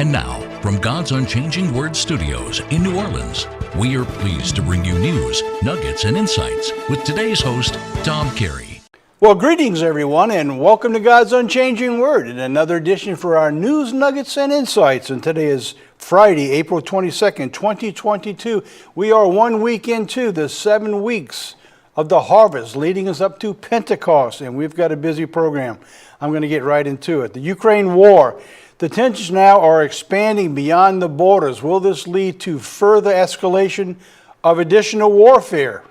And now, from God's Unchanging Word Studios in New Orleans, we are pleased to bring you news, nuggets, and insights with today's host, Tom Carey. Well, greetings, everyone, and welcome to God's Unchanging Word in another edition for our news, nuggets, and insights. And today is Friday, April 22nd, 2022. We are 1 week into the 7 weeks of the harvest, leading us up to Pentecost, and we've got a busy program. I'm going to get right into it. The Ukraine war. The tensions now are expanding beyond the borders. Will this lead to further escalation of additional warfare?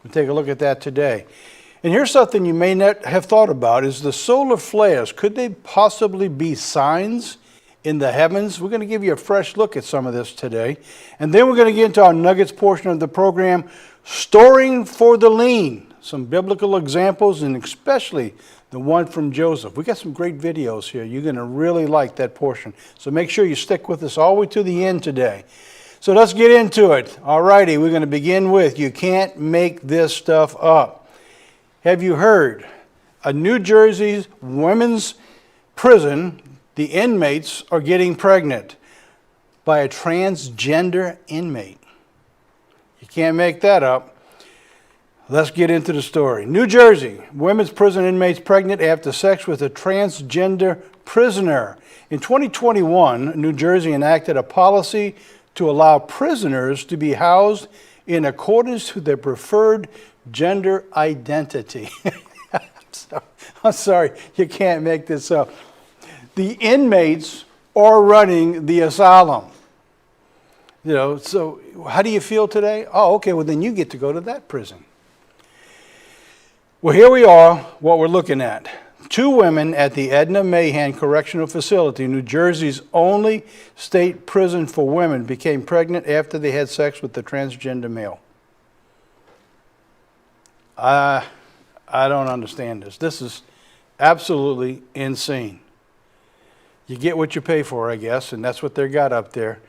We'll take a look at that today. And here's something you may not have thought about, is the solar flares. Could they possibly be signs in the heavens? We're going to give you a fresh look at some of this today. And then we're going to get into our nuggets portion of the program, storing for the lean. Some biblical examples, and especially the one from Joseph. We got some great videos here. You're going to really like that portion. So make sure you stick with us all the way to the end today. So let's get into it. All righty, we're going to begin with, you can't make this stuff up. Have you heard? A New Jersey's women's prison, the inmates are getting pregnant by a transgender inmate. You can't make that up. Let's get into the story. New Jersey, women's prison inmates pregnant after sex with a transgender prisoner. In 2021, New Jersey enacted a policy to allow prisoners to be housed in accordance with their preferred gender identity. I'm sorry, you can't make this up. The inmates are running the asylum. You know, so how do you feel today? Oh, okay, well then you get to go to that prison. Well, here we are, what we're looking at. 2 women at the Edna Mahan Correctional Facility, New Jersey's only state prison for women, became pregnant after they had sex with the transgender male. I don't understand this. This is absolutely insane. You get what you pay for, I guess, and that's what they got up there.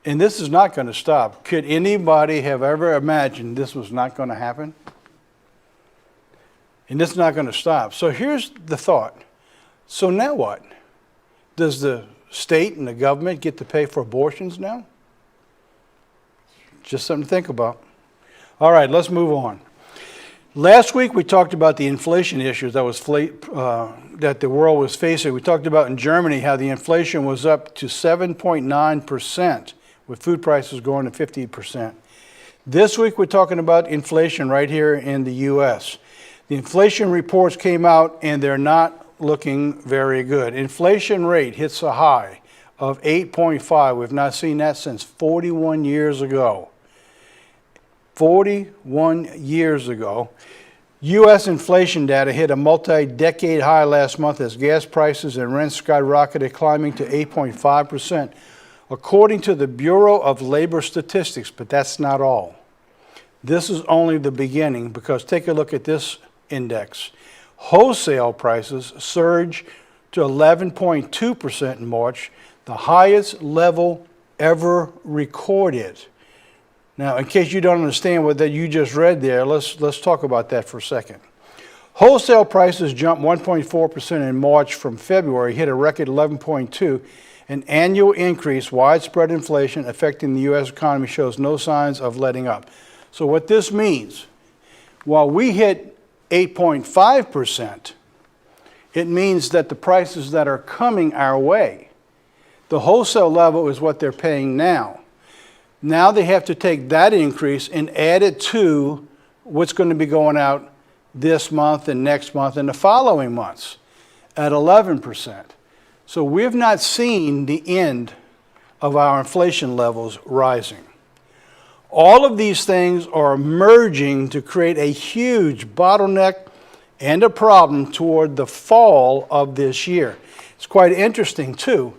And this is not going to stop. Could anybody have ever imagined this was not going to happen? And it's not going to stop. So here's the thought. So now what? Does the state and the government get to pay for abortions now? Just something to think about. All right, let's move on. Last week we talked about the inflation issues that the world was facing. We talked about in Germany how the inflation was up to 7.9%, with food prices going to 50%. This week we're talking about inflation right here in the U.S. The inflation reports came out and they're not looking very good. Inflation rate hits a high of 8.5. We've not seen that since 41 years ago. 41 years ago. U.S. inflation data hit a multi-decade high last month as gas prices and rents skyrocketed, climbing to 8.5%, according to the Bureau of Labor Statistics. But that's not all. This is only the beginning, because take a look at this index. Wholesale prices surged to 11.2% in March, the highest level ever recorded. Now, in case you don't understand what that you just read there, let's talk about that for a second. Wholesale prices jumped 1.4% in March from February, hit a record 11.2%. An annual increase. Widespread inflation affecting the U.S. economy shows no signs of letting up. So what this means, while we hit 8.5%, it means that the prices that are coming our way, the wholesale level is what they're paying now. Now they have to take that increase and add it to what's going to be going out this month and next month and the following months at 11%. So we've not seen the end of our inflation levels rising. All of these things are merging to create a huge bottleneck and a problem toward the fall of this year. It's quite interesting, too,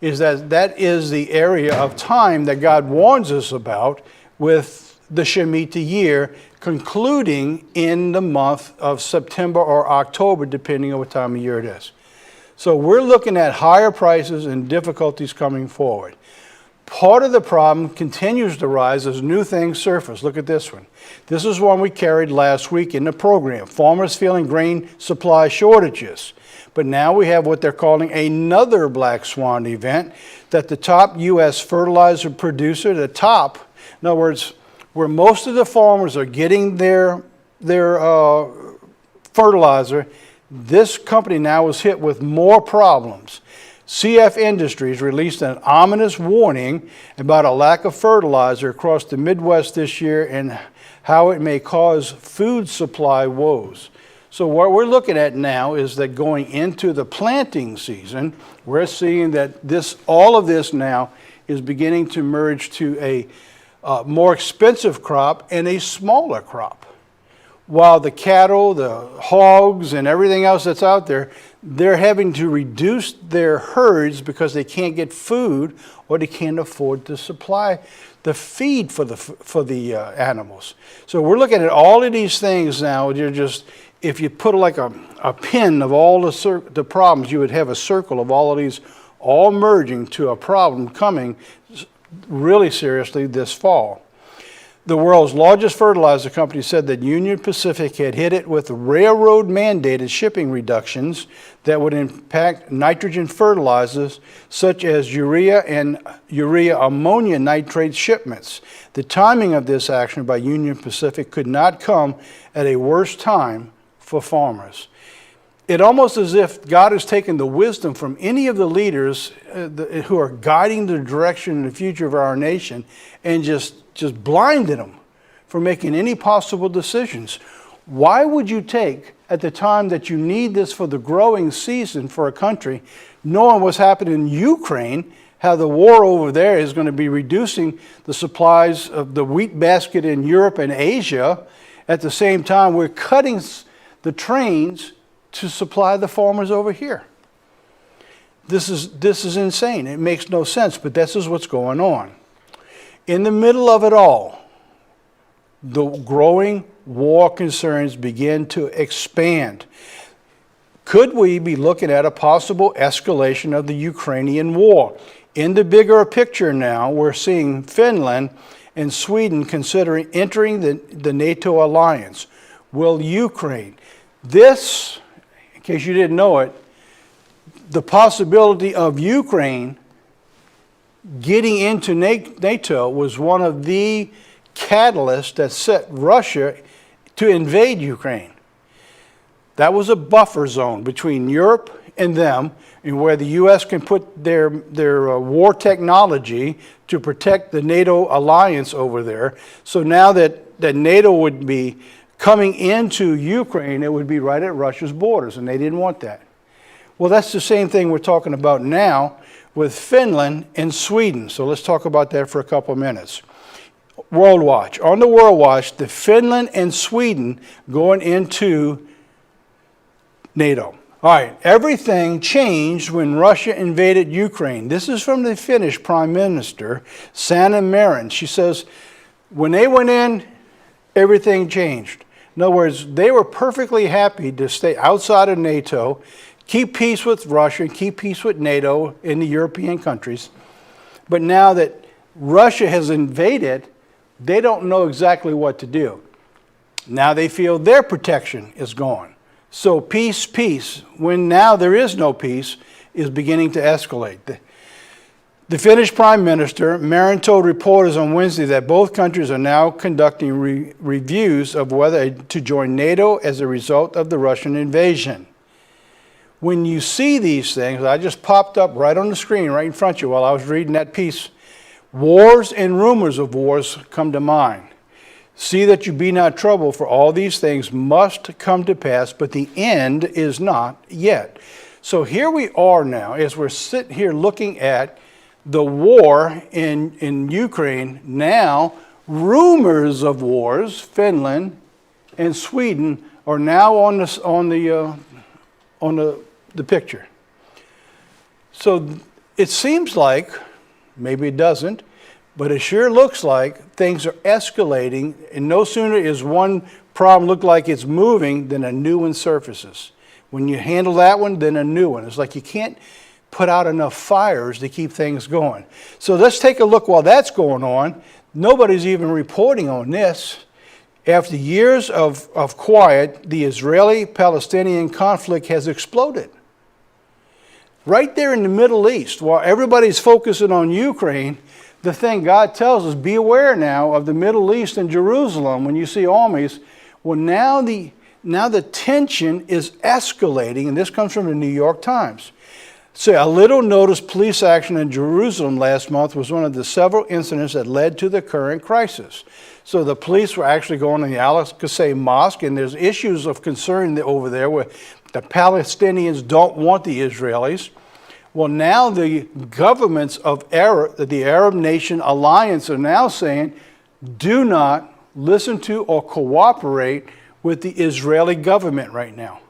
is that is the area of time that God warns us about with the Shemitah year, concluding in the month of September or October, depending on what time of year it is. So we're looking at higher prices and difficulties coming forward. Part of the problem continues to rise as new things surface. Look at this one. This is one we carried last week in the program. Farmers feeling grain supply shortages. But now we have what they're calling another black swan event, that the top U.S. fertilizer producer, the top, in other words, where most of the farmers are getting their fertilizer, this company now is hit with more problems. CF Industries released an ominous warning about a lack of fertilizer across the Midwest this year and how it may cause food supply woes. So what we're looking at now is that going into the planting season, we're seeing that all of this now is beginning to merge to a more expensive crop and a smaller crop. While the cattle, the hogs, and everything else that's out there, they're having to reduce their herds because they can't get food or they can't afford to supply the feed for the animals. So we're looking at all of these things now. You're just, if you put like a pin of all the problems, you would have a circle of all of these all merging to a problem coming really seriously this fall. The world's largest fertilizer company said that Union Pacific had hit it with railroad-mandated shipping reductions that would impact nitrogen fertilizers such as urea and urea ammonia nitrate shipments. The timing of this action by Union Pacific could not come at a worse time for farmers. It almost as if God has taken the wisdom from any of the leaders who are guiding the direction and the future of our nation and just blinded them from making any possible decisions. Why would you take, at the time that you need this for the growing season for a country, knowing what's happening in Ukraine, how the war over there is going to be reducing the supplies of the wheat basket in Europe and Asia, at the same time we're cutting the trains to supply the farmers over here? This is insane. It makes no sense, but this is what's going on. In the middle of it all, the growing war concerns begin to expand. Could we be looking at a possible escalation of the Ukrainian war? In the bigger picture now, we're seeing Finland and Sweden considering entering the NATO alliance. Will Ukraine? This, in case you didn't know it, the possibility of Ukraine getting into NATO was one of the catalysts that set Russia to invade Ukraine. That was a buffer zone between Europe and them, and where the U.S. can put their war technology to protect the NATO alliance over there. So now that NATO would be coming into Ukraine, it would be right at Russia's borders, and they didn't want that. Well, that's the same thing we're talking about now with Finland and Sweden. So let's talk about that for a couple of minutes. World Watch. On the World Watch, the Finland and Sweden going into NATO. All right, everything changed when Russia invaded Ukraine. This is from the Finnish Prime Minister, Sanna Marin. She says, when they went in, everything changed. In other words, they were perfectly happy to stay outside of NATO, keep peace with Russia, keep peace with NATO in the European countries. But now that Russia has invaded, they don't know exactly what to do. Now they feel their protection is gone. So peace, when now there is no peace, is beginning to escalate. The Finnish Prime Minister, Marin, told reporters on Wednesday that both countries are now conducting reviews of whether to join NATO as a result of the Russian invasion. When you see these things, I just popped up right on the screen, right in front of you while I was reading that piece. Wars and rumors of wars come to mind. See that you be not troubled, for all these things must come to pass, but the end is not yet. So here we are now, as we're sitting here looking at the war in Ukraine. Now, rumors of wars, Finland and Sweden, are now on the picture. So it seems like, maybe it doesn't, but it sure looks like things are escalating, and no sooner is one problem look like it's moving than a new one surfaces. When you handle that one, then a new one. It's like you can't put out enough fires to keep things going. So let's take a look while that's going on. Nobody's even reporting on this. After years of quiet, the Israeli-Palestinian conflict has exploded. Right there in the Middle East, while everybody's focusing on Ukraine, the thing God tells us, be aware now of the Middle East and Jerusalem when you see armies. Well, now the tension is escalating, and this comes from the New York Times. So a little noticed police action in Jerusalem last month was one of the several incidents that led to the current crisis. So the police were actually going to the Al-Aqsa Mosque, and there's issues of concern over there where the Palestinians don't want the Israelis. Well, now the governments of the Arab Nation Alliance are now saying, do not listen to or cooperate with the Israeli government right now.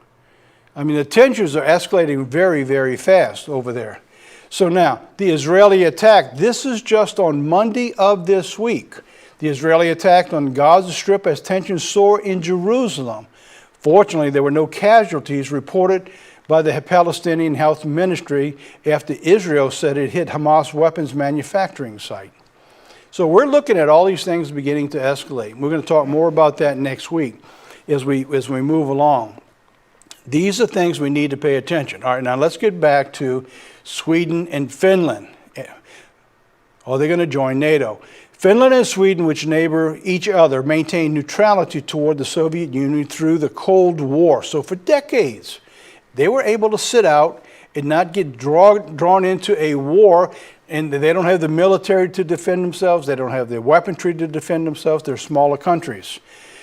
I mean, the tensions are escalating very, very fast over there. So now, the Israeli attack, this is just on Monday of this week. The Israeli attack on Gaza Strip as tensions soar in Jerusalem. Fortunately, there were no casualties reported by the Palestinian Health Ministry after Israel said it hit Hamas weapons manufacturing site. So we're looking at all these things beginning to escalate. We're going to talk more about that next week as we move along. These are things we need to pay attention. All right, now let's get back to Sweden and Finland. Are they going to join NATO? Finland and Sweden, which neighbor each other, maintained neutrality toward the Soviet Union through the Cold War. So for decades, they were able to sit out and not get drawn into a war, and they don't have the military to defend themselves. They don't have the weaponry to defend themselves. They're smaller countries.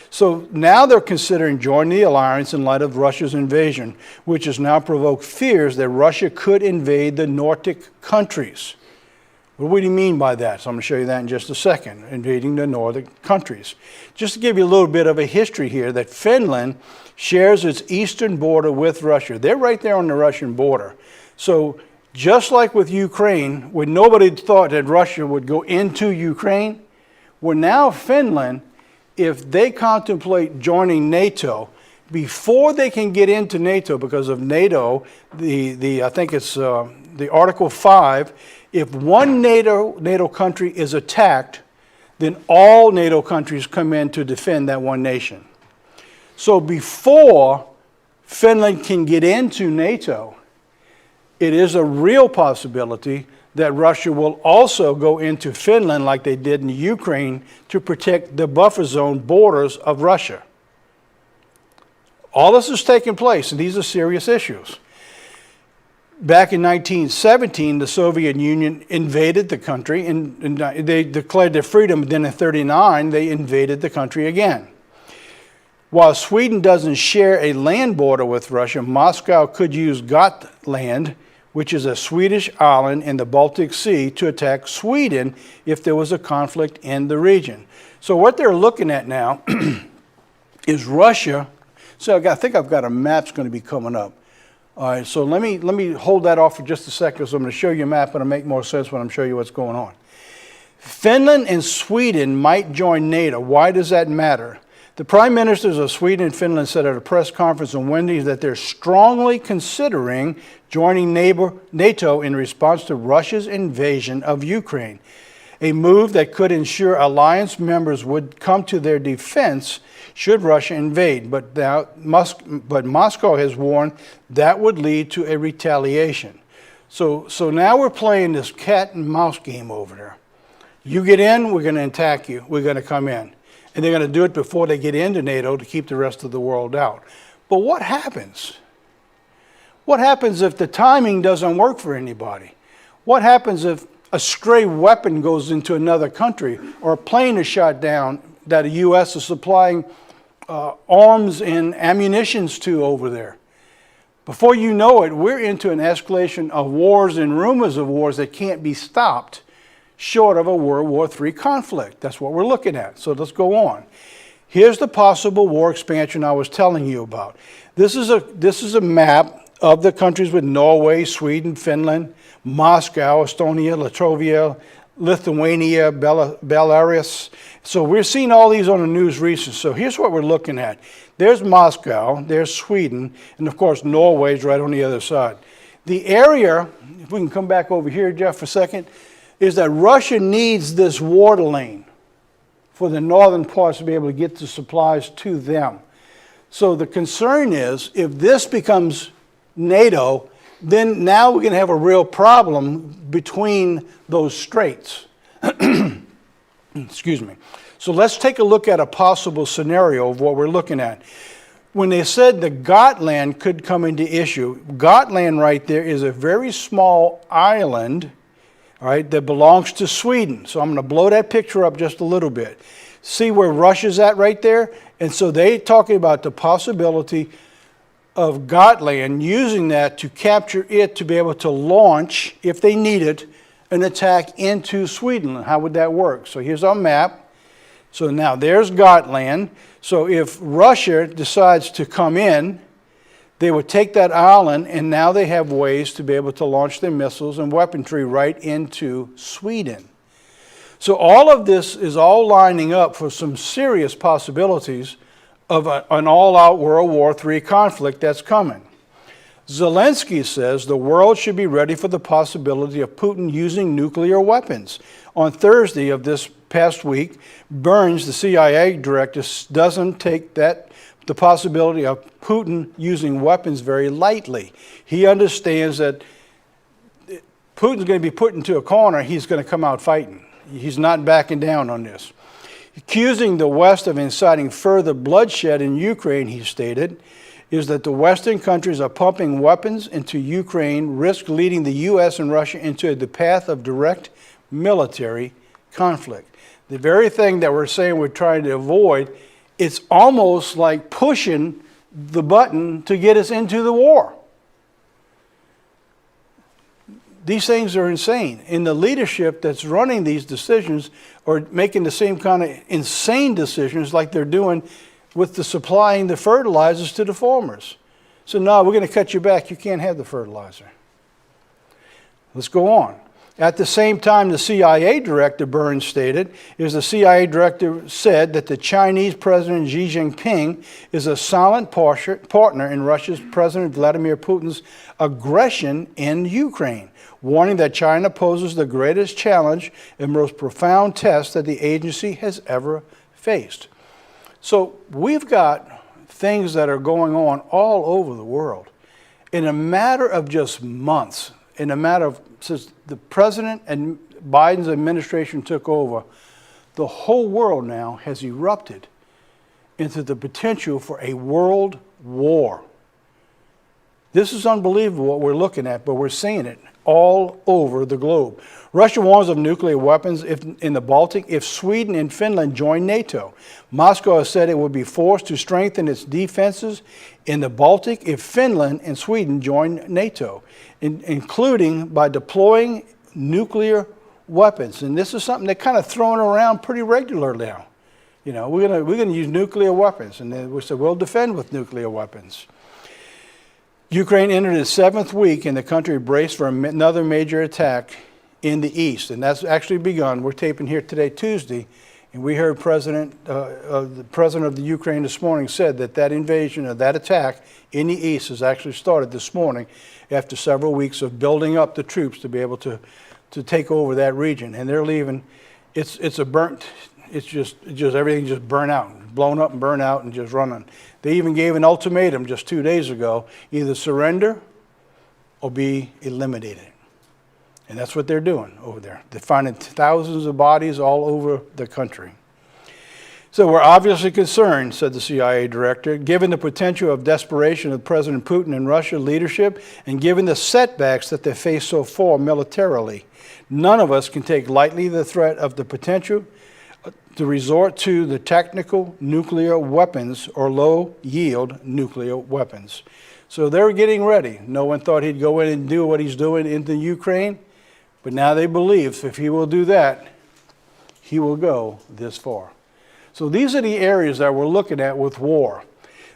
So now they're considering joining the alliance in light of Russia's invasion, which has now provoked fears that Russia could invade the Nordic countries. What do you mean by that? So I'm going to show you that in just a second, invading the Nordic countries. Just to give you a little bit of a history here, that Finland shares its eastern border with Russia. They're right there on the Russian border. So just like with Ukraine, when nobody thought that Russia would go into Ukraine, well, now Finland, if they contemplate joining NATO, before they can get into NATO, because of NATO, I think it's the Article 5, if one NATO country is attacked, then all NATO countries come in to defend that one nation. So before Finland can get into NATO, it is a real possibility that Russia will also go into Finland like they did in Ukraine to protect the buffer zone borders of Russia. All this is taking place, and these are serious issues. Back in 1917, the Soviet Union invaded the country, and they declared their freedom, but then in 1939, they invaded the country again. While Sweden doesn't share a land border with Russia, Moscow could use Gotland, which is a Swedish island in the Baltic Sea, to attack Sweden if there was a conflict in the region. So what they're looking at now is Russia. So I think I've got a map that's going to be coming up. All right, so let me hold that off for just a second. So I'm going to show you a map, and it'll make more sense when I'm showing you what's going on. Finland and Sweden might join NATO. Why does that matter? The prime ministers of Sweden and Finland said at a press conference on Wednesday that they're strongly considering joining NATO in response to Russia's invasion of Ukraine, a move that could ensure alliance members would come to their defense should Russia invade. But Moscow has warned that would lead to a retaliation. So now we're playing this cat and mouse game over there. You get in, we're going to attack you. We're going to come in. And they're going to do it before they get into NATO to keep the rest of the world out. But what happens? What happens if the timing doesn't work for anybody? What happens if a stray weapon goes into another country, or a plane is shot down that the U.S. is supplying arms and ammunitions to over there? Before you know it, we're into an escalation of wars and rumors of wars that can't be stopped short of a World War III conflict. That's what we're looking at. So let's go on. Here's the possible war expansion I was telling you about. This is a map of the countries with Norway, Sweden, Finland, Moscow, Estonia, Latvia, Lithuania, Belarus. So we're seeing all these on the news recently. So here's what we're looking at. There's Moscow, there's Sweden, and of course Norway's right on the other side. The area, if we can come back over here, Jeff, for a second, is that Russia needs this water lane for the northern parts to be able to get the supplies to them. So the concern is, if this becomes NATO, then now we're going to have a real problem between those straits. Excuse me. So let's take a look at a possible scenario of what we're looking at. When they said the Gotland could come into issue, Gotland right there is a very small island, all right, that belongs to Sweden. So I'm going to blow that picture up just a little bit. See where Russia's at right there? And so they're talking about the possibility of Gotland using that to capture it to be able to launch, if they need it, an attack into Sweden. How would that work? So here's our map. So now there's Gotland. So if Russia decides to come in, they would take that island, and now they have ways to be able to launch their missiles and weaponry right into Sweden. So all of this is all lining up for some serious possibilities of an all-out World War III conflict that's coming. Zelensky says the world should be ready for the possibility of Putin using nuclear weapons. On Thursday of this past week, Burns, the CIA director, doesn't take the possibility of Putin using weapons very lightly. He understands that Putin's going to be put into a corner. He's going to come out fighting. He's not backing down on this. Accusing the West of inciting further bloodshed in Ukraine, he stated, is that the Western countries are pumping weapons into Ukraine, risk leading the U.S. and Russia into the path of direct military conflict. The very thing that we're saying we're trying to avoid, it's almost like pushing the button to get us into the war. These things are insane. And the leadership that's running these decisions are making the same kind of insane decisions like they're doing with the supplying the fertilizers to the farmers. So no, we're going to cut you back. You can't have the fertilizer. Let's go on. At the same time, the CIA director, Burns, stated, the CIA director said that the Chinese President Xi Jinping is a silent partner in Russia's President Vladimir Putin's aggression in Ukraine, warning that China poses the greatest challenge and most profound test that the agency has ever faced. So we've got things that are going on all over the world. In a matter of just months, in a matter of since the president and Biden's administration took over, the whole world now has erupted into the potential for a world war. This is unbelievable what we're looking at, but we're seeing it all over the globe. Russia warns of nuclear weapons in the Baltic if Sweden and Finland join NATO. Moscow has said it would be forced to strengthen its defenses in the Baltic if Finland and Sweden join NATO, including by deploying nuclear weapons. And this is something they're kind of throwing around pretty regularly now. You know, we're gonna use nuclear weapons, and then we said we'll defend with nuclear weapons. Ukraine entered its 7th week, and the country braced for another major attack in the east, and that's actually begun. We're taping here today, Tuesday, and we heard the president of the Ukraine this morning said that invasion or that attack in the east has actually started this morning after several weeks of building up the troops to be able to take over that region. And they're leaving. It's just everything just burnt out, blown up and burned out and just running. They even gave an ultimatum just 2 days ago, either surrender or be eliminated. And that's what they're doing over there. They're finding thousands of bodies all over the country. So we're obviously concerned, said the CIA director, given the potential of desperation of President Putin and Russia leadership, and given the setbacks that they face so far militarily. None of us can take lightly the threat of the potential to resort to the tactical nuclear weapons or low-yield nuclear weapons. So they're getting ready. No one thought he'd go in and do what he's doing into Ukraine, but now they believe if he will do that, he will go this far. So these are the areas that we're looking at with war.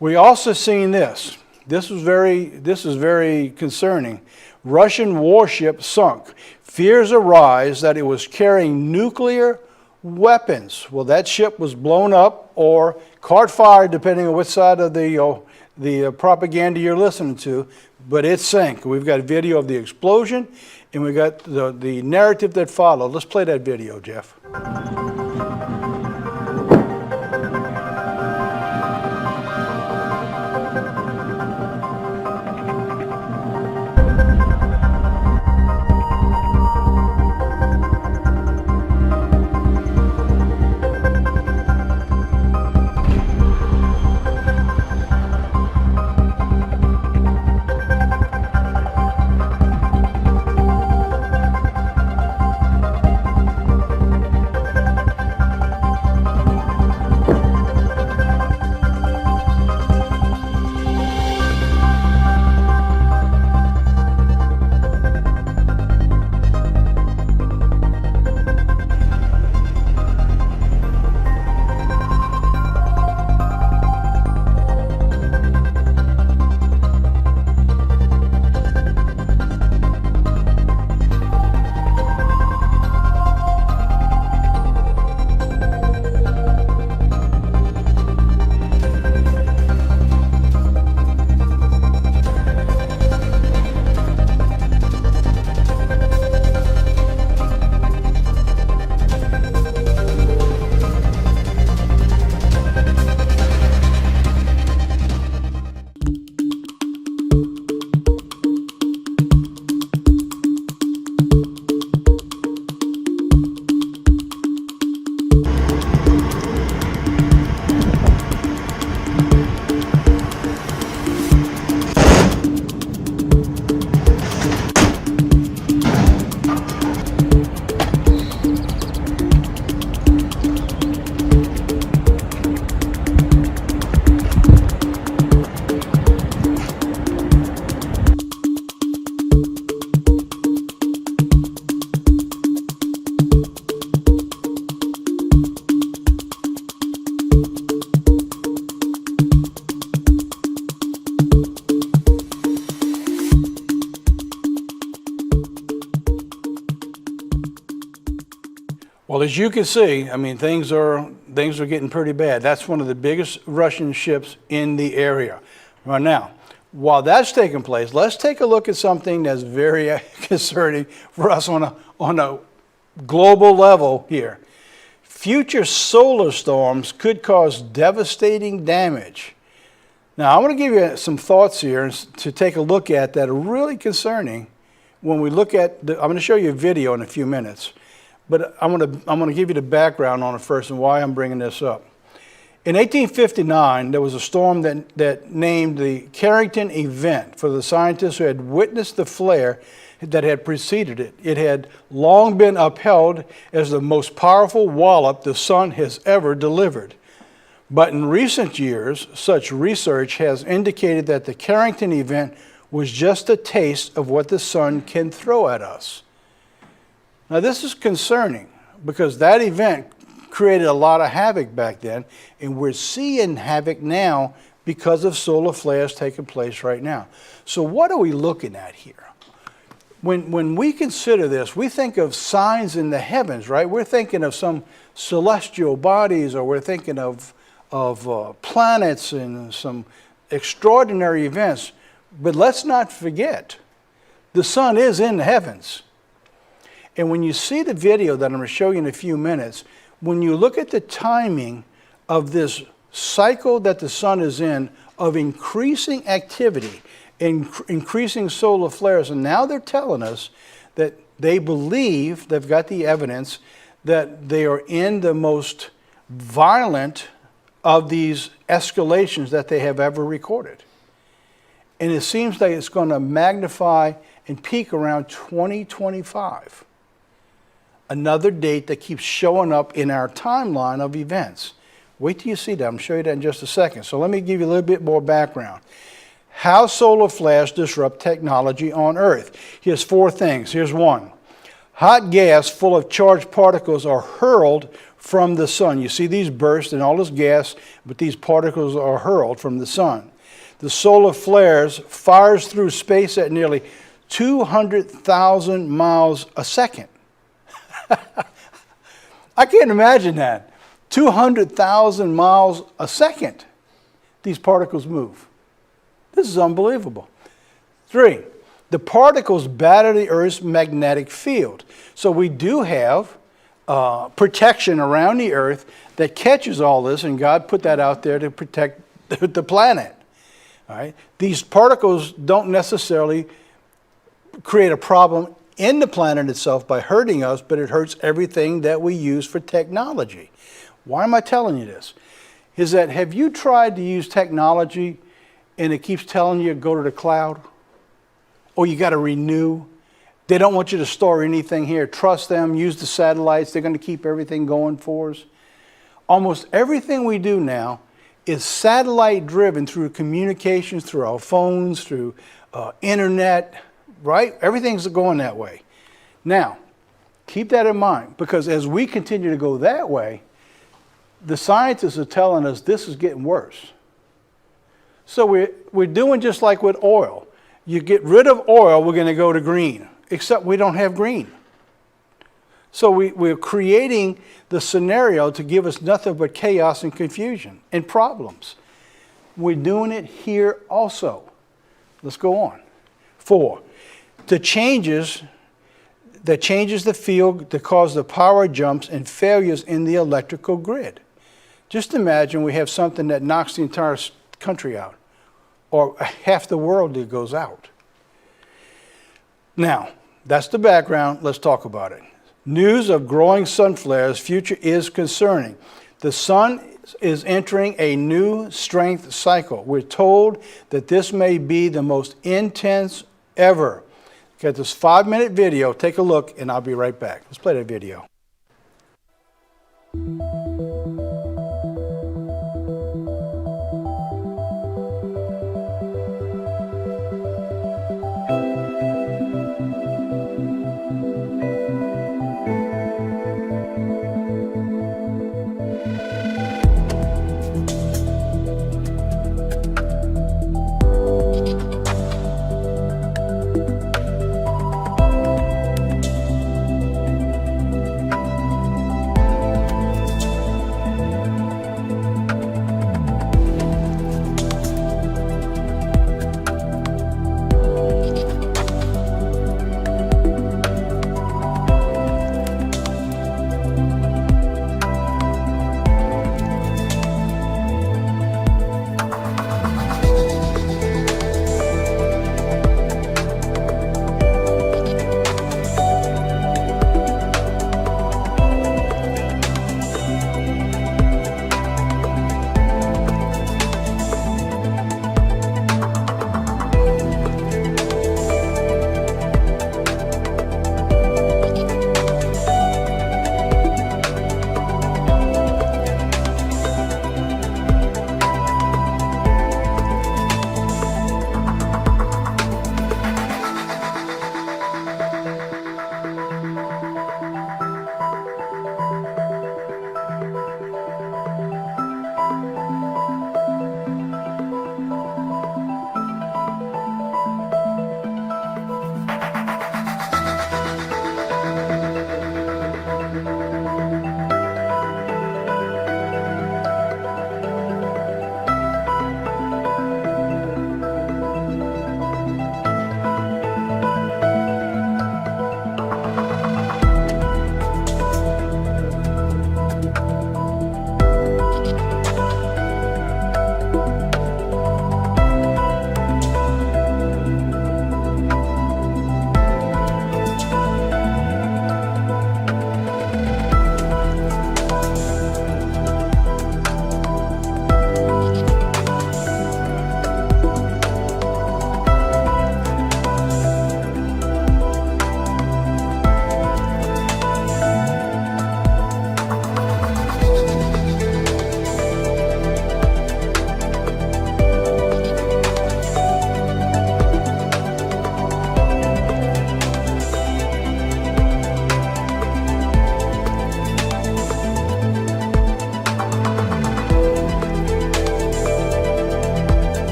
We also seen this. This is very concerning. Russian warship sunk. Fears arise that it was carrying nuclear weapons. Well, that ship was blown up or caught fire, depending on which side of the the propaganda you're listening to, but it sank. We've got a video of the explosion, and we got the narrative that followed. Let's play that video, Jeff. Well, as you can see, I mean, things are getting pretty bad. That's one of the biggest Russian ships in the area right now. While that's taking place, let's take a look at something that's very concerning for us on a global level here. Future solar storms could cause devastating damage. Now, I want to give you some thoughts here to take a look at that are really concerning when we look at I'm going to show you a video in a few minutes. But I'm going to give you the background on it first and why I'm bringing this up. In 1859, there was a storm that named the Carrington event for the scientists who had witnessed the flare that had preceded it. It had long been upheld as the most powerful wallop the sun has ever delivered. But in recent years, such research has indicated that the Carrington event was just a taste of what the sun can throw at us. Now, this is concerning because that event created a lot of havoc back then, and we're seeing havoc now because of solar flares taking place right now. So what are we looking at here? When we consider this, we think of signs in the heavens, right? We're thinking of some celestial bodies, or we're thinking of planets and some extraordinary events. But let's not forget, the sun is in the heavens. And when you see the video that I'm going to show you in a few minutes, when you look at the timing of this cycle that the sun is in of increasing activity, increasing solar flares, and now they're telling us that they believe, they've got the evidence, that they are in the most violent of these escalations that they have ever recorded. And it seems like it's going to magnify and peak around 2025. Another date that keeps showing up in our timeline of events. Wait till you see that. I'm going to show you that in just a second. So let me give you a little bit more background. How solar flares disrupt technology on Earth. Here's 4 things. Here's 1. Hot gas full of charged particles are hurled from the sun. You see these bursts and all this gas, but these particles are hurled from the sun. The solar flares fires through space at nearly 200,000 miles a second. I can't imagine that. 200,000 miles a second, these particles move. This is unbelievable. 3, the particles batter the Earth's magnetic field. So we do have protection around the Earth that catches all this, and God put that out there to protect the planet. All right? These particles don't necessarily create a problem in the planet itself by hurting us, but it hurts everything that we use for technology. Why am I telling you this? Is that, have you tried to use technology and it keeps telling you to go to the cloud? Or you got to renew? They don't want you to store anything here. Trust them, use the satellites, they're going to keep everything going for us. Almost everything we do now is satellite driven through communications, through our phones, through internet, right? Everything's going that way. Now, keep that in mind, because as we continue to go that way, the scientists are telling us this is getting worse. So we're doing just like with oil. You get rid of oil, we're going to go to green, except we don't have green. So we're creating the scenario to give us nothing but chaos and confusion and problems. We're doing it here also. Let's go on. 4, that changes the field that cause the power jumps and failures in the electrical grid. Just imagine we have something that knocks the entire country out, or half the world that goes out. Now, that's the background. Let's talk about it. News of growing sun flares future is concerning. The sun is entering a new strength cycle. We're told that this may be the most intense ever. Got this 5-minute video. Take a look, and I'll be right back. Let's play that video.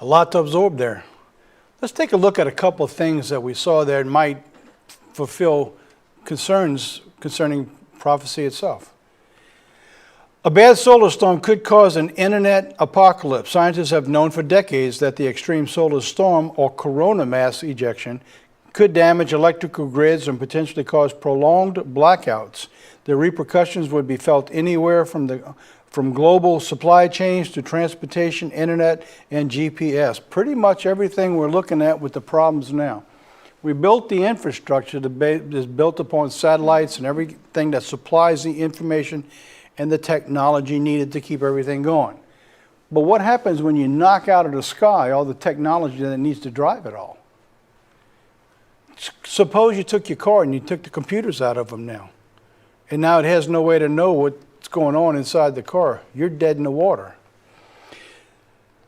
lot to absorb there. Let's take a look at a couple of things that we saw there that might fulfill concerns concerning prophecy itself. A bad solar storm could cause an internet apocalypse. Scientists have known for decades that the extreme solar storm, or corona mass ejection, could damage electrical grids and potentially cause prolonged blackouts. The repercussions would be felt anywhere from global supply chains to transportation, internet, and GPS. Pretty much everything we're looking at with the problems now. We built the infrastructure that is built upon satellites and everything that supplies the information and the technology needed to keep everything going. But what happens when you knock out of the sky all the technology that needs to drive it all? Suppose you took your car and you took the computers out of them now, and now it has no way to know what's going on inside the car. You're dead in the water.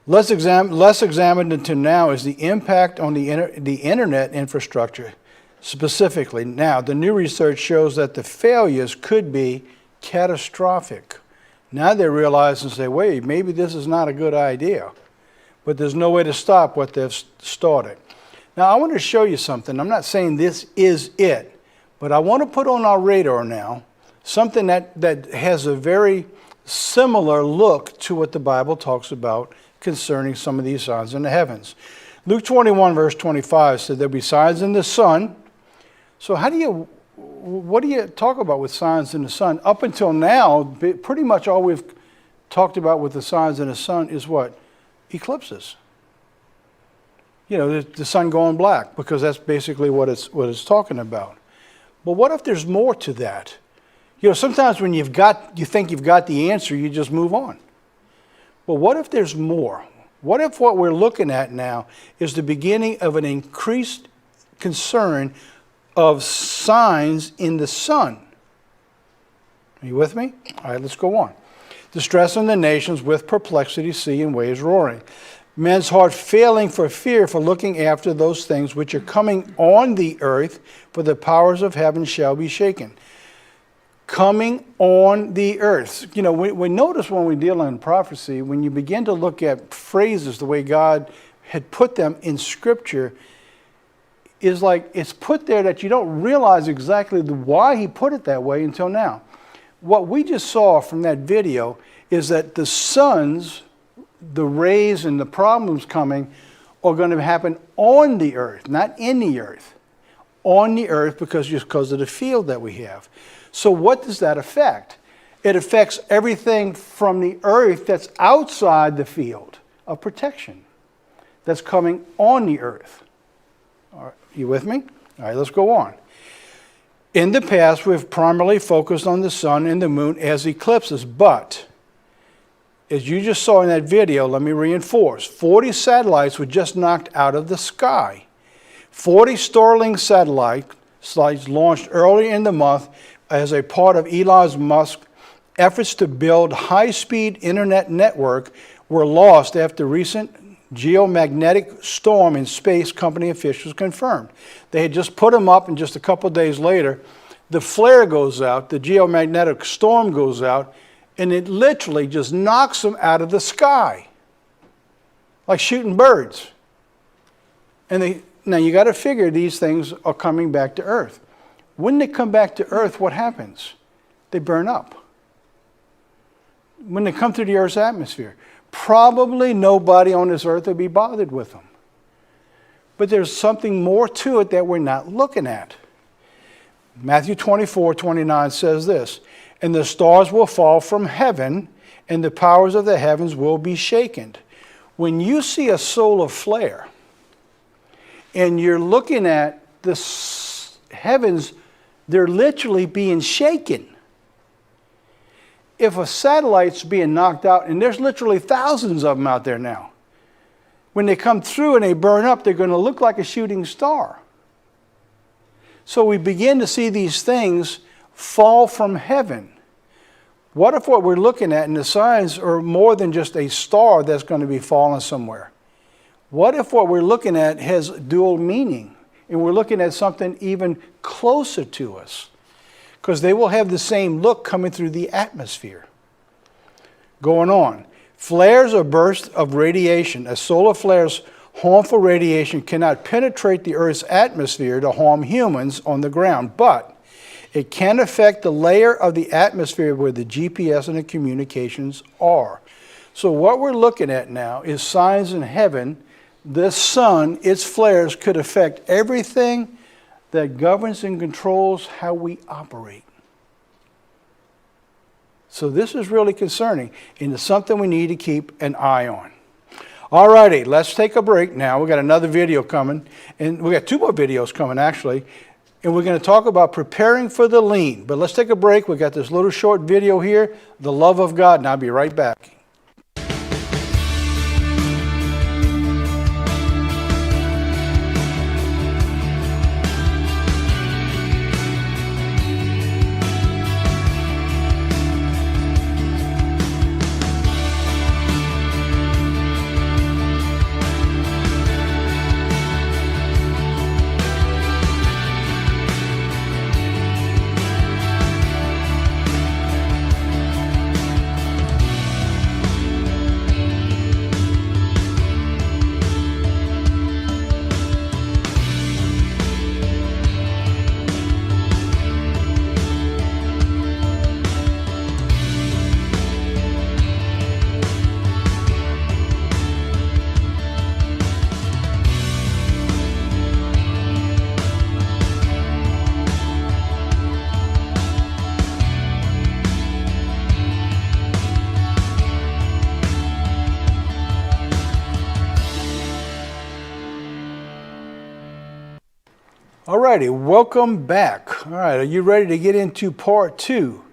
Less examined until now is the impact on the internet infrastructure specifically. Now, the new research shows that the failures could be catastrophic. Now they realize and say, wait, maybe this is not a good idea. But there's no way to stop what they've started. Now, I want to show you something. I'm not saying this is it, but I want to put on our radar now something that has a very similar look to what the Bible talks about concerning some of these signs in the heavens. Luke 21, verse 25 said there'll be signs in the sun. So what do you talk about with signs in the sun? Up until now, pretty much all we've talked about with the signs in the sun is what? Eclipses. You know, the sun going black, because that's basically what it's talking about. But what if there's more to that? You know, sometimes when you think you've got the answer, you just move on. But what if there's more? What if what we're looking at now is the beginning of an increased concern of signs in the sun? Are you with me? All right, let's go on. Distress in the nations with perplexity, sea and waves roaring. Men's heart failing for fear for looking after those things which are coming on the earth, for the powers of heaven shall be shaken. Coming on the earth. You know, we notice when we deal in prophecy, when you begin to look at phrases the way God had put them in Scripture, is like it's put there that you don't realize exactly why he put it that way until now. What we just saw from that video is that the suns, the rays and the problems coming are going to happen on the earth, not in the earth. On the earth because of the field that we have. So what does that affect? It affects everything from the earth that's outside the field of protection that's coming on the earth. All right, you with me? All right, let's go on. In the past, we've primarily focused on the sun and the moon as eclipses, but as you just saw in that video, let me reinforce, 40 satellites were just knocked out of the sky. 40 Starlink satellites launched early in the month as a part of Elon Musk's efforts to build high-speed internet network were lost after recent geomagnetic storm in space, company officials confirmed. They had just put them up, and just a couple of days later, the flare goes out, the geomagnetic storm goes out, and it literally just knocks them out of the sky, like shooting birds. And now you got to figure these things are coming back to Earth. When they come back to Earth, what happens? They burn up. When they come through the Earth's atmosphere, probably nobody on this earth will be bothered with them. But there's something more to it that we're not looking at. Matthew 24:29 says this, and the stars will fall from heaven, and the powers of the heavens will be shaken. When you see a solar flare, and you're looking at the heavens, they're literally being shaken. If a satellite's being knocked out, and there's literally thousands of them out there now, when they come through and they burn up, they're going to look like a shooting star. So we begin to see these things fall from heaven. What if what we're looking at in the signs are more than just a star that's going to be falling somewhere? What if what we're looking at has dual meaning, and we're looking at something even closer to us? Because they will have the same look coming through the atmosphere. Going on. Flares or bursts of radiation, a solar flare's harmful radiation cannot penetrate the Earth's atmosphere to harm humans on the ground, but it can affect the layer of the atmosphere where the GPS and the communications are. So what we're looking at now is signs in heaven. This sun, its flares could affect everything that governs and controls how we operate. So this is really concerning, and it's something we need to keep an eye on. All righty, let's take a break now. We got another video coming, and we got two more videos coming actually, and we're going to talk about preparing for the lean. But let's take a break. We got this little short video here, The Love of God, and I'll be right back. All righty, welcome back. All right, are you ready to get into part 2?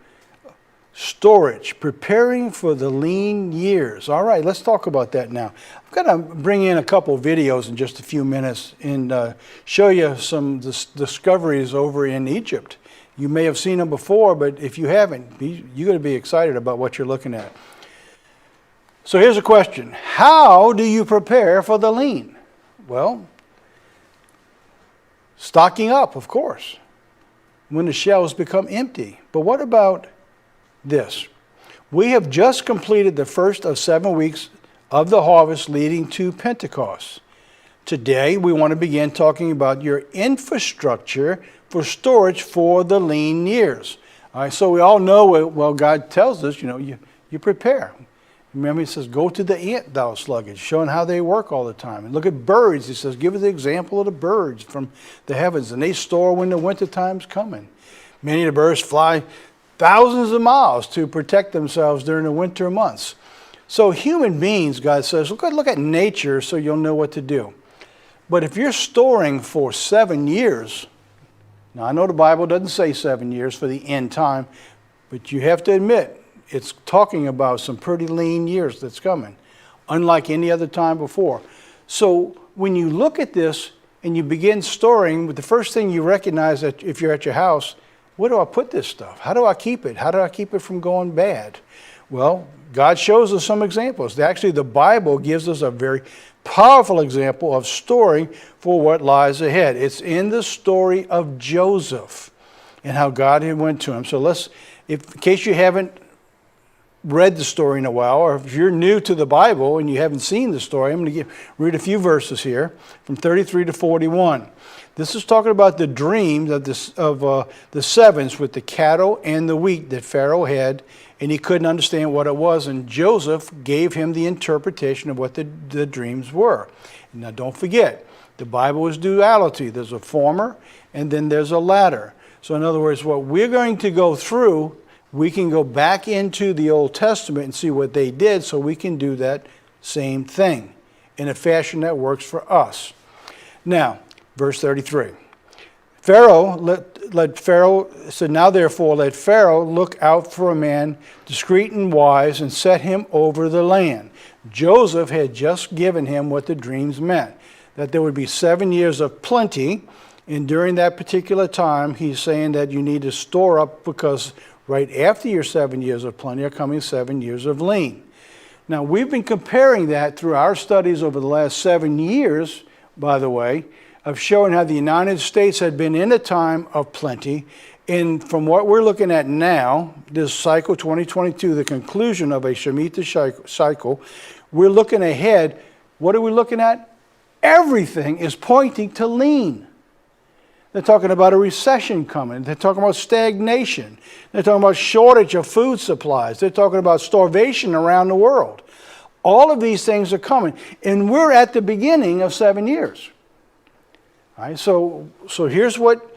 Storage, preparing for the lean years. All right, let's talk about that now. I'm going to bring in a couple videos in just a few minutes and show you some discoveries over in Egypt. You may have seen them before, but if you haven't, you're going to be excited about what you're looking at. So here's a question. How do you prepare for the lean? Well, stocking up, of course, when the shelves become empty. But what about this? We have just completed the first of 7 weeks of the harvest leading to Pentecost. Today, we want to begin talking about your infrastructure for storage for the lean years. All right, so we all know, well, God tells us, you prepare. Remember, he says, go to the ant, thou sluggard, showing how they work all the time. And look at birds. He says, give us the example of the birds from the heavens. And they store when the winter time's coming. Many of the birds fly thousands of miles to protect themselves during the winter months. So human beings, God says, look at nature so you'll know what to do. But if you're storing for 7 years, now I know the Bible doesn't say 7 years for the end time, but you have to admit, it's talking about some pretty lean years that's coming, unlike any other time before. So when you look at this and you begin storing, the first thing you recognize that if you're at your house, where do I put this stuff? How do I keep it? How do I keep it from going bad? Well, God shows us some examples. Actually, the Bible gives us a very powerful example of storing for what lies ahead. It's in the story of Joseph and how God had went to him. So in case you haven't read the story in a while, or if you're new to the Bible and you haven't seen the story, I'm going to read a few verses here from 33 to 41. This is talking about the dreams of the sevens with the cattle and the wheat that Pharaoh had, and he couldn't understand what it was, and Joseph gave him the interpretation of what the dreams were. Now don't forget, the Bible is duality. There's a former and then there's a latter. So in other words, what we're going to go through, we can go back into the Old Testament and see what they did so we can do that same thing in a fashion that works for us. Now, verse 33. Pharaoh said, now therefore let Pharaoh look out for a man discreet and wise and set him over the land. Joseph had just given him what the dreams meant, that there would be 7 years of plenty, and during that particular time, he's saying that you need to store up because right after your 7 years of plenty are coming 7 years of lean. Now, we've been comparing that through our studies over the last 7 years, by the way, of showing how the United States had been in a time of plenty, And from what we're looking at now, this cycle 2022, the conclusion of a Shemitah cycle, we're looking ahead. What are we looking at? Everything is pointing to lean. They're talking about a recession coming. They're talking about stagnation. They're talking about shortage of food supplies. They're talking about starvation around the world. All of these things are coming. And we're at the beginning of 7 years. All right, so here's what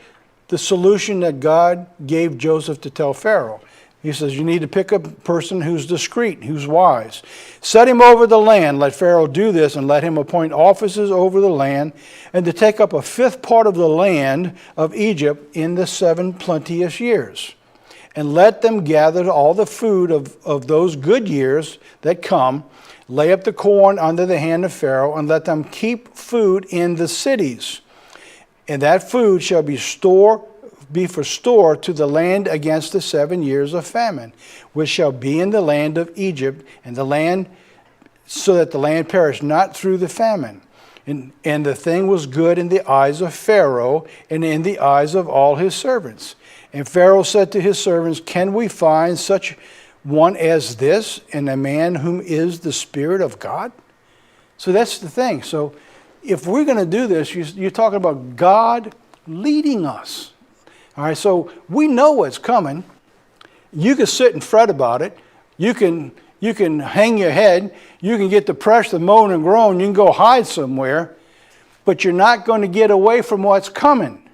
the solution that God gave Joseph to tell Pharaoh. He says, you need to pick a person who's discreet, who's wise. Set him over the land. Let Pharaoh do this, and let him appoint officers over the land, and to take up a fifth part of the land of Egypt in the 7 plenteous years. And let them gather all the food of those good years that come, lay up the corn under the hand of Pharaoh, and let them keep food in the cities. And that food shall be for store to the land against the 7 years of famine, which shall be in the land of Egypt, and the land, so that the land perish not through the famine. And the thing was good in the eyes of Pharaoh, and in the eyes of all his servants. And Pharaoh said to his servants, can we find such one as this, in a man whom is the Spirit of God? So that's the thing. So if we're going to do this, you're talking about God leading us. All right, so we know what's coming. You can sit and fret about it. You can hang your head. You can get depressed and moan and groan. You can go hide somewhere. But you're not going to get away from what's coming.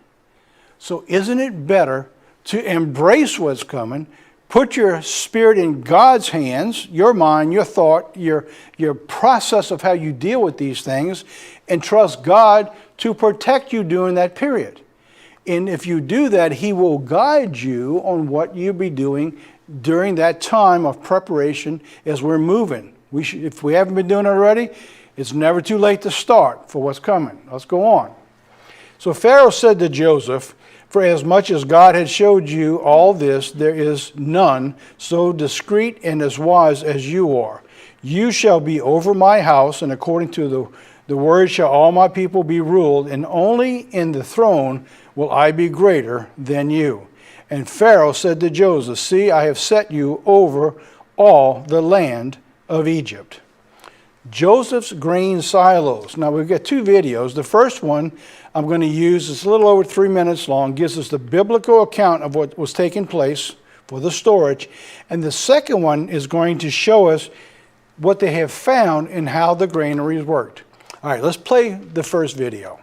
So isn't it better to embrace what's coming, put your spirit in God's hands, your mind, your thought, your process of how you deal with these things, and trust God to protect you during that period. And if you do that, He will guide you on what you'll be doing during that time of preparation as we're moving. If we haven't been doing it already, it's never too late to start for what's coming. Let's go on. So Pharaoh said to Joseph, for as much as God had showed you all this, there is none so discreet and as wise as you are. You shall be over my house, and according to the word shall all my people be ruled, and only in the throne will I be greater than you. And Pharaoh said to Joseph, see, I have set you over all the land of Egypt. Joseph's grain silos. Now we've got 2 videos. The first one I'm going to use, it's a little over 3 minutes long, gives us the biblical account of what was taking place for the storage. And the second one is going to show us what they have found and how the granaries worked. All right, let's play the first video.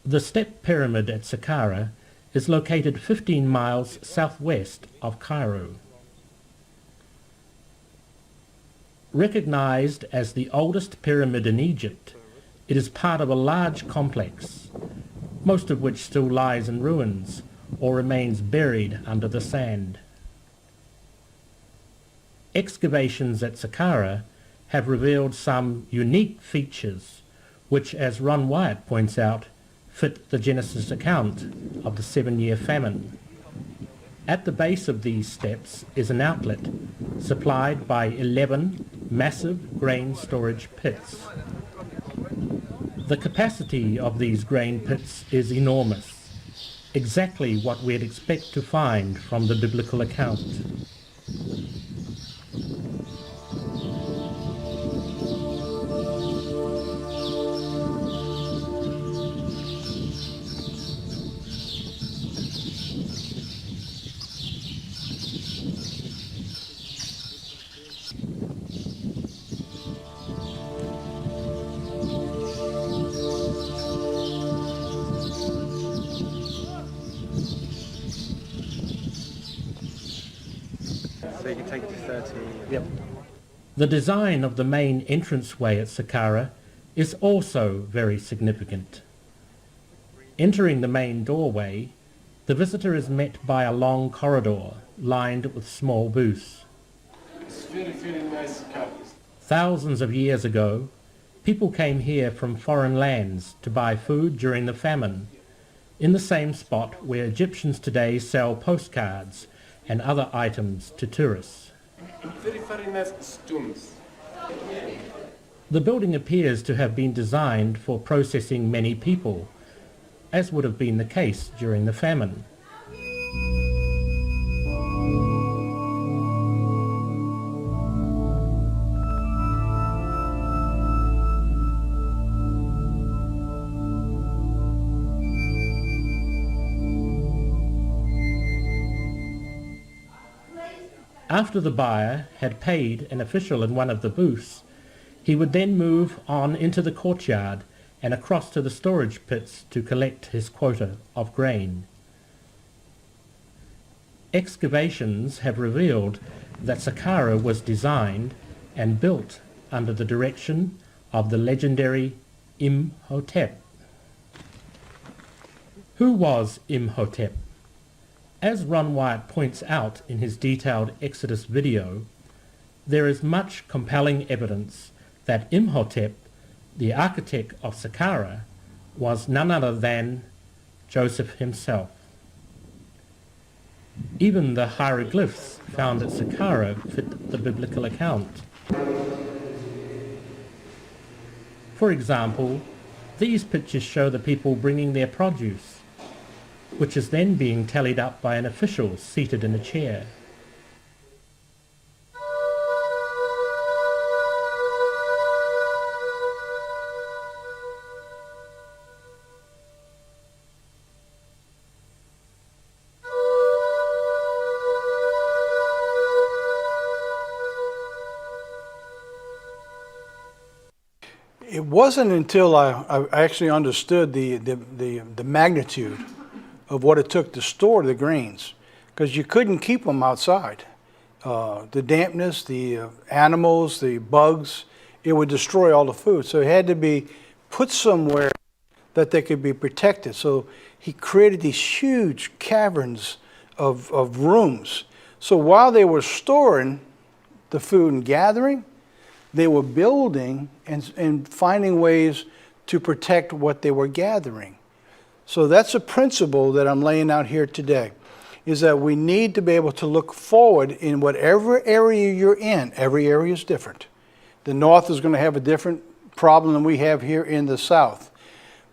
The Step Pyramid at Saqqara is located 15 miles southwest of Cairo. Recognized as the oldest pyramid in Egypt, it is part of a large complex, most of which still lies in ruins or remains buried under the sand. Excavations at Saqqara have revealed some unique features which, as Ron Wyatt points out, fit the Genesis account of the 7-year famine. At the base of these steps is an outlet supplied by 11 massive grain storage pits. The capacity of these grain pits is enormous, exactly what we'd expect to find from the biblical account. So you can take it to 30. Yep. The design of the main entranceway at Saqqara is also very significant. Entering the main doorway, the visitor is met by a long corridor lined with small booths. It's really nice campus. Thousands of years ago, people came here from foreign lands to buy food during the famine, in the same spot where Egyptians today sell postcards and other items to tourists. Very, very nice stones. The building appears to have been designed for processing many people, as would have been the case during the famine. After the buyer had paid an official in one of the booths, he would then move on into the courtyard and across to the storage pits to collect his quota of grain. Excavations have revealed that Saqqara was designed and built under the direction of the legendary Imhotep. Who was Imhotep? As Ron Wyatt points out in his detailed Exodus video, there is much compelling evidence that Imhotep, the architect of Saqqara, was none other than Joseph himself. Even the hieroglyphs found at Saqqara fit the biblical account. For example, these pictures show the people bringing their produce, which is then being tallied up by an official seated in a chair. It wasn't until I actually understood the magnitude of what it took to store the grains, because you couldn't keep them outside. The dampness, the animals, the bugs, it would destroy all the food. So it had to be put somewhere that they could be protected. So he created these huge caverns of rooms. So while they were storing the food and gathering, they were building and finding ways to protect what they were gathering. So that's a principle that I'm laying out here today, is that we need to be able to look forward in whatever area you're in. Every area is different. The North is going to have a different problem than we have here in the South.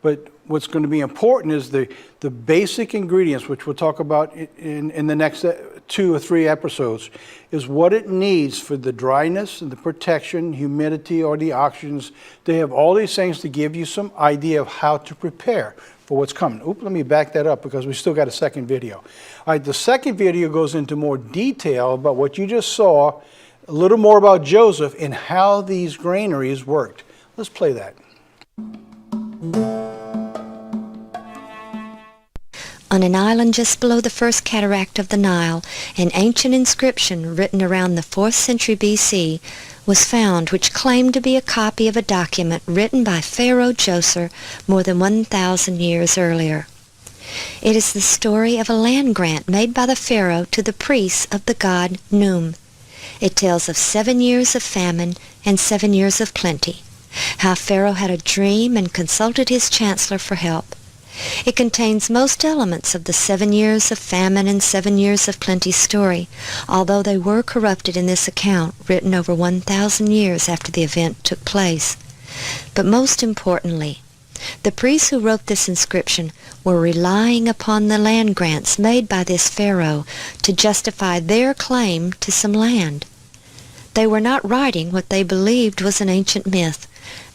But what's going to be important is the basic ingredients, which we'll talk about in the next 2 or 3 episodes, is what it needs for the dryness and the protection, humidity, or the oxygens. They have all these things to give you some idea of how to prepare for what's coming. Oop, let me back that up because we still got a second video. All right, the second video goes into more detail about what you just saw, a little more about Joseph and how these granaries worked. Let's play that. On an island just below the first cataract of the Nile, an ancient inscription written around the 4th century BC was found which claimed to be a copy of a document written by Pharaoh Djoser more than 1,000 years earlier. It is the story of a land grant made by the Pharaoh to the priests of the god Num. It tells of 7 years of famine and 7 years of plenty, how Pharaoh had a dream and consulted his chancellor for help. It contains most elements of the 7 years of famine and 7 years of plenty story, although they were corrupted in this account written over 1,000 years after the event took place. But most importantly, the priests who wrote this inscription were relying upon the land grants made by this Pharaoh to justify their claim to some land. They were not writing what they believed was an ancient myth.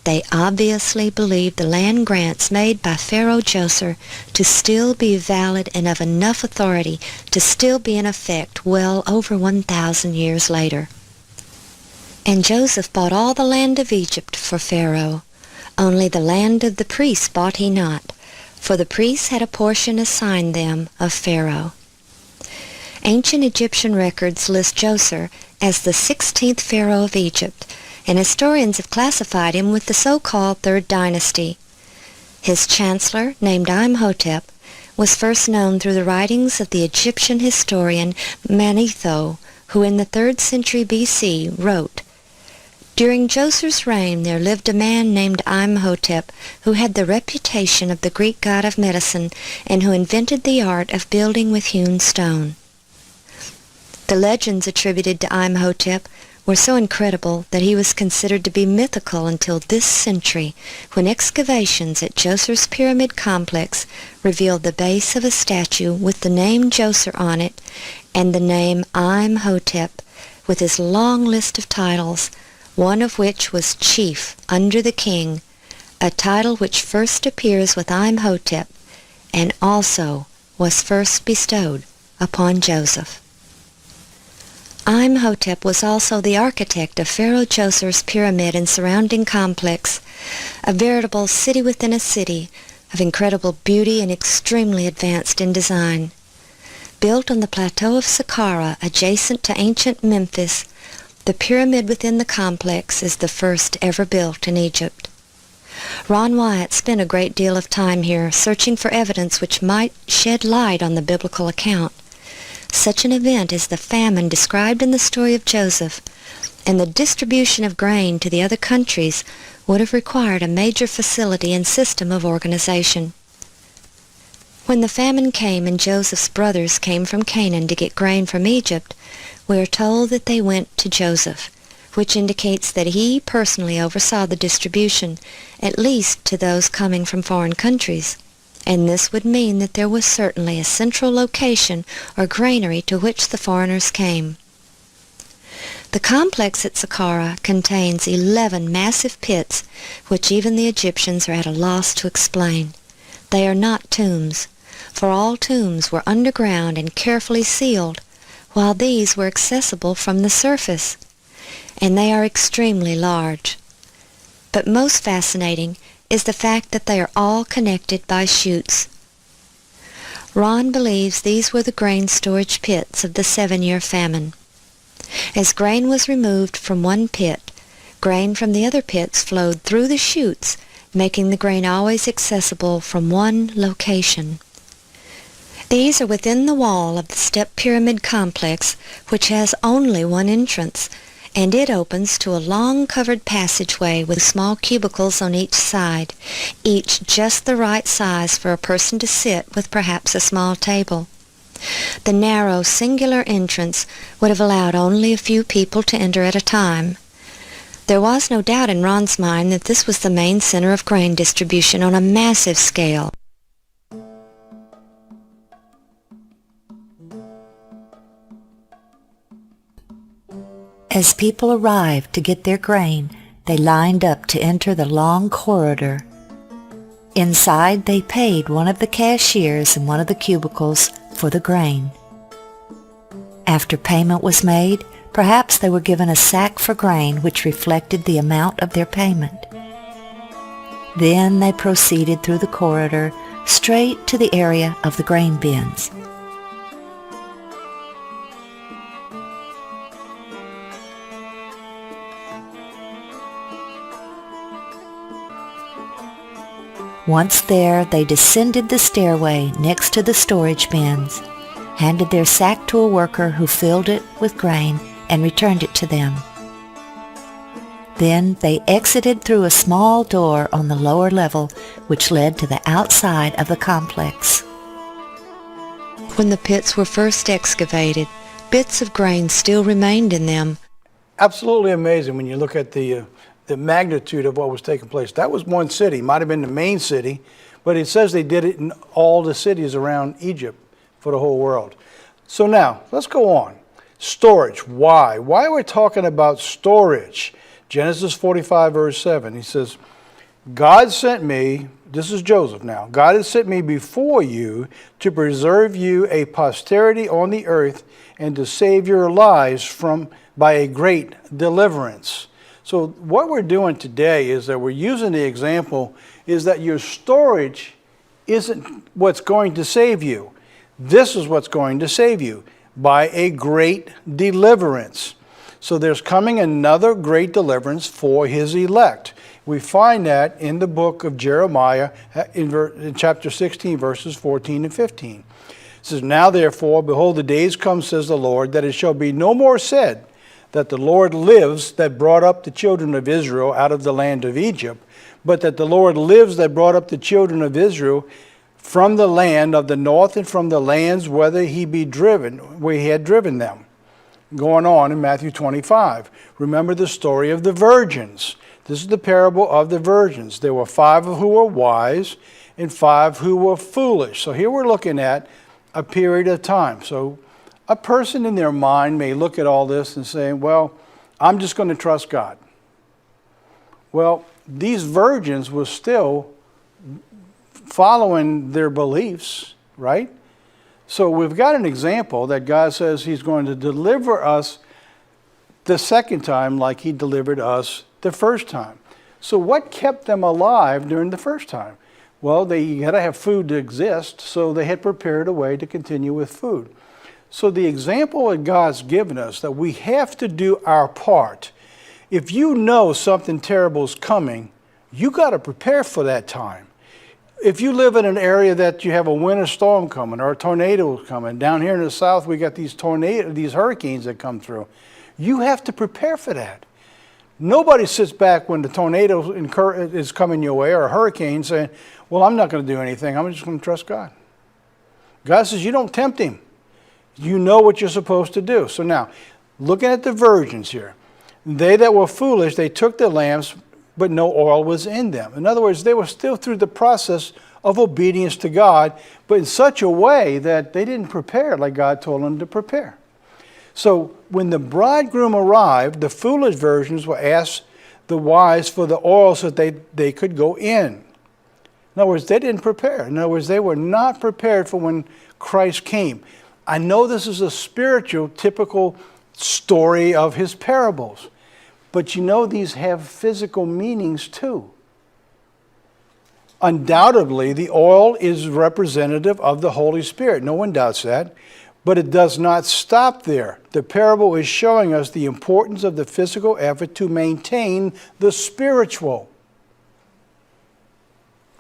They obviously believed the land grants made by Pharaoh Djoser to still be valid and of enough authority to still be in effect well over 1,000 years later. And Joseph bought all the land of Egypt for Pharaoh. Only the land of the priests bought he not, for the priests had a portion assigned them of Pharaoh. Ancient Egyptian records list Djoser as the 16th Pharaoh of Egypt, and historians have classified him with the so-called Third Dynasty. His chancellor, named Imhotep, was first known through the writings of the Egyptian historian Manetho, who in the 3rd century BC wrote, "During Djoser's reign there lived a man named Imhotep, who had the reputation of the Greek god of medicine, and who invented the art of building with hewn stone." The legends attributed to Imhotep were so incredible that he was considered to be mythical until this century, when excavations at Djoser's Pyramid Complex revealed the base of a statue with the name Djoser on it and the name Imhotep, with his long list of titles, one of which was Chief under the King, a title which first appears with Imhotep and also was first bestowed upon Joseph. Imhotep was also the architect of Pharaoh Djoser's pyramid and surrounding complex, a veritable city within a city of incredible beauty and extremely advanced in design. Built on the plateau of Saqqara adjacent to ancient Memphis, the pyramid within the complex is the first ever built in Egypt. Ron Wyatt spent a great deal of time here searching for evidence which might shed light on the biblical account. Such an event as the famine described in the story of Joseph and the distribution of grain to the other countries would have required a major facility and system of organization. When the famine came and Joseph's brothers came from Canaan to get grain from Egypt, we are told that they went to Joseph, which indicates that he personally oversaw the distribution, at least to those coming from foreign countries. And this would mean that there was certainly a central location or granary to which the foreigners came. The complex at Saqqara contains 11 massive pits, which even the Egyptians are at a loss to explain. They are not tombs, for all tombs were underground and carefully sealed, while these were accessible from the surface, and they are extremely large. But most fascinating is the fact that they are all connected by chutes. Ron believes these were the grain storage pits of the 7-year famine. As grain was removed from one pit, grain from the other pits flowed through the chutes, making the grain always accessible from one location. These are within the wall of the step pyramid complex, which has only one entrance, and it opens to a long covered passageway with small cubicles on each side, each just the right size for a person to sit with perhaps a small table. The narrow, singular entrance would have allowed only a few people to enter at a time. There was no doubt in Ron's mind that this was the main center of grain distribution on a massive scale. As people arrived to get their grain, they lined up to enter the long corridor. Inside, they paid one of the cashiers in one of the cubicles for the grain. After payment was made, perhaps they were given a sack for grain which reflected the amount of their payment. Then they proceeded through the corridor straight to the area of the grain bins. Once there, they descended the stairway next to the storage bins, handed their sack to a worker who filled it with grain and returned it to them. Then they exited through a small door on the lower level, which led to the outside of the complex. When the pits were first excavated, bits of grain still remained in them. Absolutely amazing when you look at the magnitude of what was taking place. That was one city, might have been the main city, but it says they did it in all the cities around Egypt for the whole world. So now, let's go on. Storage, why? Why are we talking about storage? Genesis 45 verse 7, he says, God sent me, this is Joseph now, God has sent me before you to preserve you a posterity on the earth and to save your lives by a great deliverance. So what we're doing today is that we're using the example is that your storage isn't what's going to save you. This is what's going to save you by a great deliverance. So there's coming another great deliverance for his elect. We find that in the book of Jeremiah in chapter 16, verses 14 and 15. It says, Now therefore, behold, the days come, says the Lord, that it shall be no more said, that the Lord lives that brought up the children of Israel out of the land of Egypt, but that the Lord lives that brought up the children of Israel from the land of the north and from the lands where he had driven them. going on in Matthew 25. Remember the story of the virgins. This is the parable of the virgins. There were 5 who were wise and 5 who were foolish. So here we're looking at a period of time. So a person in their mind may look at all this and say, well, I'm just going to trust God. Well, these virgins were still following their beliefs, right? So we've got an example that God says he's going to deliver us the second time like he delivered us the first time. So what kept them alive during the first time? Well, they had to have food to exist, so they had prepared a way to continue with food. So the example that God's given us, that we have to do our part. If you know something terrible is coming, you got to prepare for that time. If you live in an area that you have a winter storm coming or a tornado coming, down here in the south we got these hurricanes that come through. You have to prepare for that. Nobody sits back when the tornado is coming your way or a hurricane saying, well, I'm not going to do anything. I'm just going to trust God. God says you don't tempt him. You know what you're supposed to do. So now, looking at the virgins here, they that were foolish, they took the lamps, but no oil was in them. In other words, they were still through the process of obedience to God, but in such a way that they didn't prepare like God told them to prepare. So when the bridegroom arrived, the foolish virgins were asked the wise for the oil so that they could go in. In other words, they didn't prepare. In other words, they were not prepared for when Christ came. I know this is a spiritual, typical story of his parables. But you know these have physical meanings too. Undoubtedly, the oil is representative of the Holy Spirit. No one doubts that. But it does not stop there. The parable is showing us the importance of the physical effort to maintain the spiritual.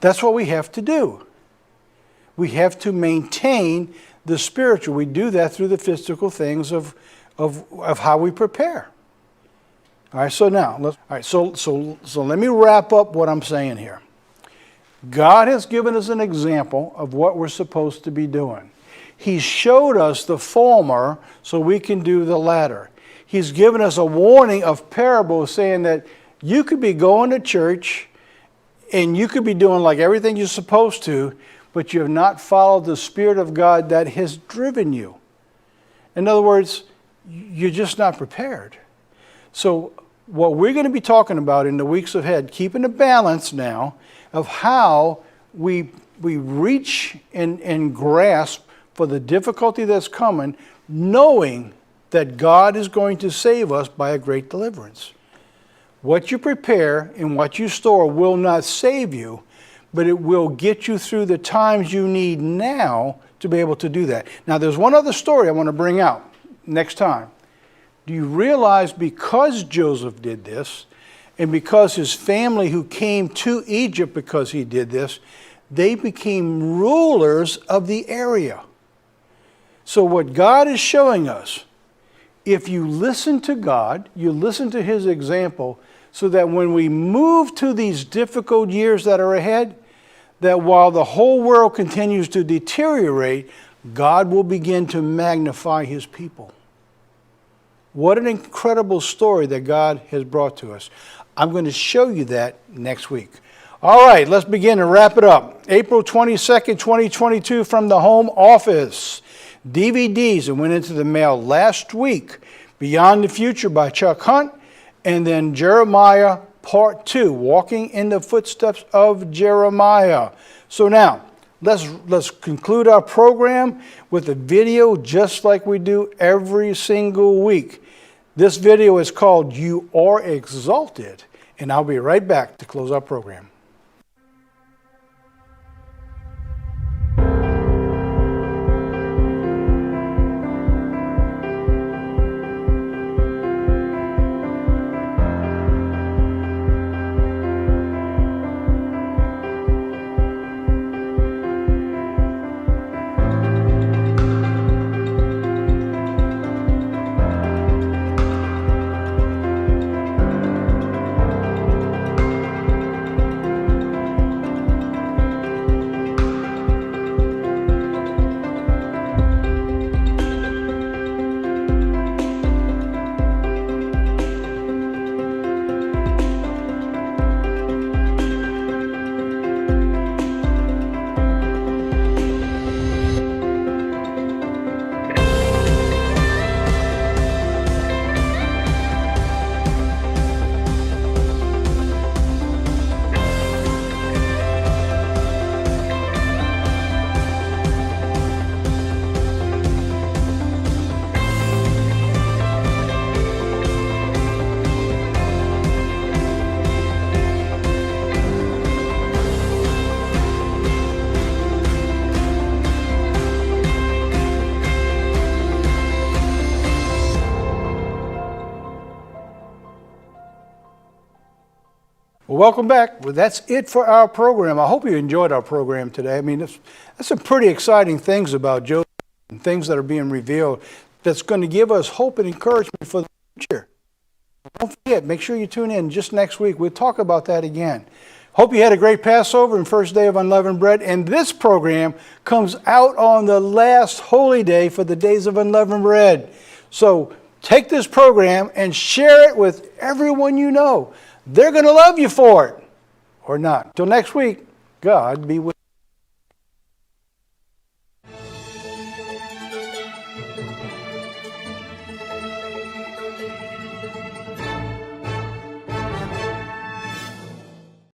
That's what we have to do. We have to maintain the spiritual. We do that through the physical things of how we prepare. All right, so now, so let me wrap up what I'm saying here. God has given us an example of what we're supposed to be doing. He showed us the former so we can do the latter. He's given us a warning of parables saying that you could be going to church and you could be doing like everything you're supposed to, but you have not followed the Spirit of God that has driven you. In other words, you're just not prepared. So what we're going to be talking about in the weeks ahead, keeping a balance now of how we reach and grasp for the difficulty that's coming, knowing that God is going to save us by a great deliverance. What you prepare and what you store will not save you, but it will get you through the times you need now to be able to do that. Now, there's one other story I want to bring out next time. Do you realize because Joseph did this, and because his family who came to Egypt because he did this, they became rulers of the area. So what God is showing us, if you listen to God, you listen to his example, so that when we move to these difficult years that are ahead, that while the whole world continues to deteriorate, God will begin to magnify his people. What an incredible story that God has brought to us. I'm going to show you that next week. All right, let's begin to wrap it up. April 22nd, 2022 from the Home Office. DVDs that went into the mail last week. Beyond the Future by Chuck Hunt. And then Jeremiah Part 2, Walking in the Footsteps of Jeremiah. So now, let's conclude our program with a video just like we do every single week. This video is called You Are Exalted, and I'll be right back to close our program. Well, welcome back. Well, that's it for our program. I hope you enjoyed our program today. I mean, there's some pretty exciting things about Joseph and things that are being revealed that's going to give us hope and encouragement for the future. Don't forget, make sure you tune in just next week. We'll talk about that again. Hope you had a great Passover and first day of unleavened bread. And this program comes out on the last holy day for the days of unleavened bread. So take this program and share it with everyone you know. They're going to love you for it, or not. Till next week, God be with you.